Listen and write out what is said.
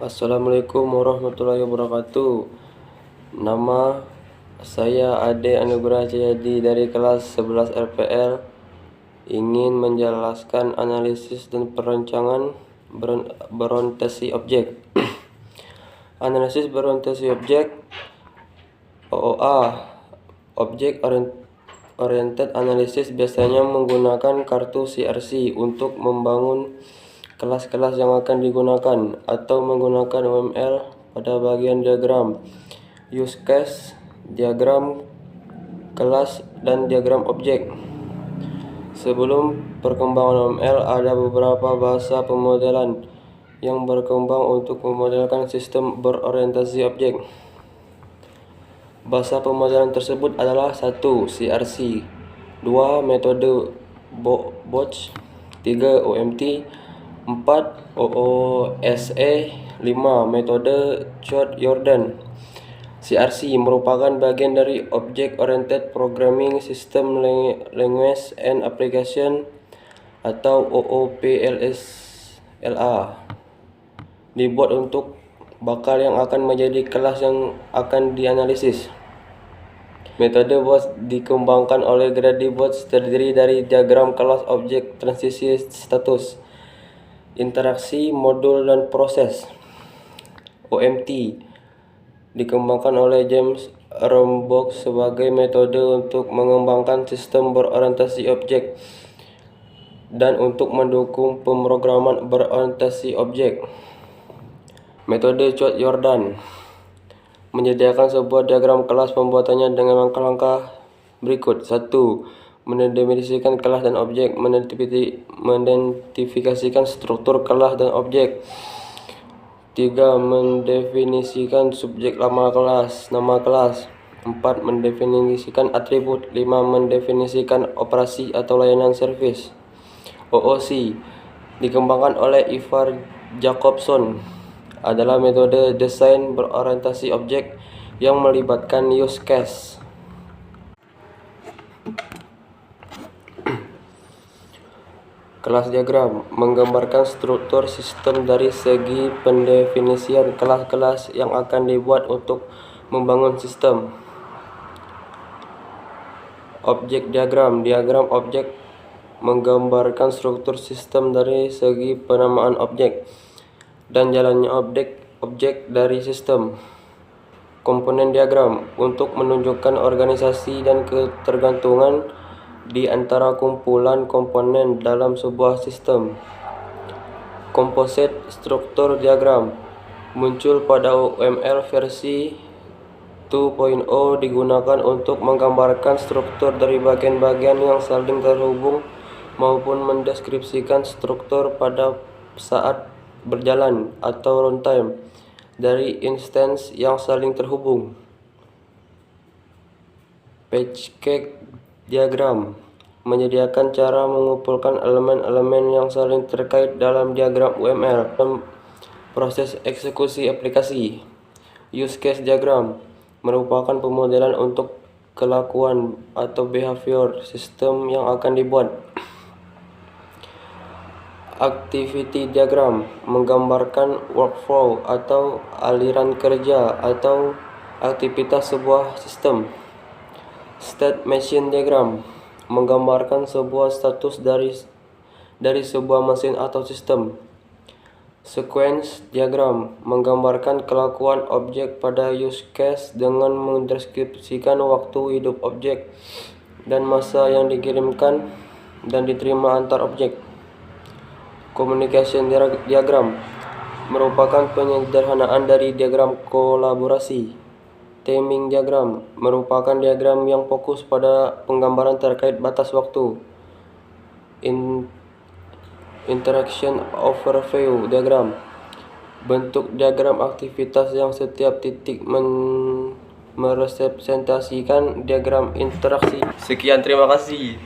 Assalamualaikum warahmatullahi wabarakatuh. Nama saya Ade Anugrah Jayadi dari kelas 11 RPL. Ingin menjelaskan analisis dan perancangan berorientasi objek. Analisis berorientasi objek OOA. Object Oriented Analysis biasanya menggunakan kartu CRC untuk membangun kelas-kelas yang akan digunakan, atau menggunakan UML pada bagian diagram, use case, diagram kelas, dan diagram objek. Sebelum perkembangan UML, ada beberapa bahasa pemodelan yang berkembang untuk memodelkan sistem berorientasi objek. Bahasa pemodelan tersebut adalah 1. CRC, 2. Metode Bochs, 3. OMT, 4. OOSE, 5. Metode Chord-Jordan. CRC merupakan bagian dari Object Oriented Programming System Language and Application atau OOPLSLA. Dibuat untuk bakal yang akan menjadi kelas yang akan dianalisis. Metode Bochs dikembangkan oleh Grady Bochs, terdiri dari diagram kelas, objek, transisi status, interaksi, modul, dan proses. OMT dikembangkan oleh James Rombaugh sebagai metode untuk mengembangkan sistem berorientasi objek dan untuk mendukung pemrograman berorientasi objek. Metode Chord-Jordan menyediakan sebuah diagram kelas. Pembuatannya dengan langkah-langkah berikut. 1. Mendefinisikan kelas dan objek, mengidentifikasikan struktur kelas dan objek. 3. Mendefinisikan subjek nama kelas. 4. Mendefinisikan atribut. 5. Mendefinisikan operasi atau layanan service. OOC dikembangkan oleh Ivar Jacobson, adalah metode desain berorientasi objek yang melibatkan use case. Kelas diagram menggambarkan struktur sistem dari segi pendefinisian kelas-kelas yang akan dibuat untuk membangun sistem. Objek diagram objek menggambarkan struktur sistem dari segi penamaan objek dan jalannya objek dari sistem. Komponen diagram untuk menunjukkan organisasi dan ketergantungan di antara kumpulan komponen dalam sebuah sistem. Composite struktur diagram muncul pada UML versi 2.0, digunakan untuk menggambarkan struktur dari bagian-bagian yang saling terhubung maupun mendeskripsikan struktur pada saat berjalan atau runtime dari instance yang saling terhubung. Package diagram menyediakan cara mengumpulkan elemen-elemen yang saling terkait dalam diagram UML dalam proses eksekusi aplikasi. Use case diagram merupakan pemodelan untuk kelakuan atau behavior sistem yang akan dibuat. Activity diagram menggambarkan workflow atau aliran kerja atau aktivitas sebuah sistem. State machine diagram menggambarkan sebuah status dari sebuah mesin atau sistem. Sequence diagram menggambarkan kelakuan objek pada use case dengan mendeskripsikan waktu hidup objek dan masa yang dikirimkan dan diterima antar objek. Communication diagram merupakan penyederhanaan dari diagram kolaborasi. Timing diagram merupakan diagram yang fokus pada penggambaran terkait batas waktu. Interaction overview diagram bentuk diagram aktivitas yang setiap titik merepresentasikan diagram interaksi. Sekian, terima kasih.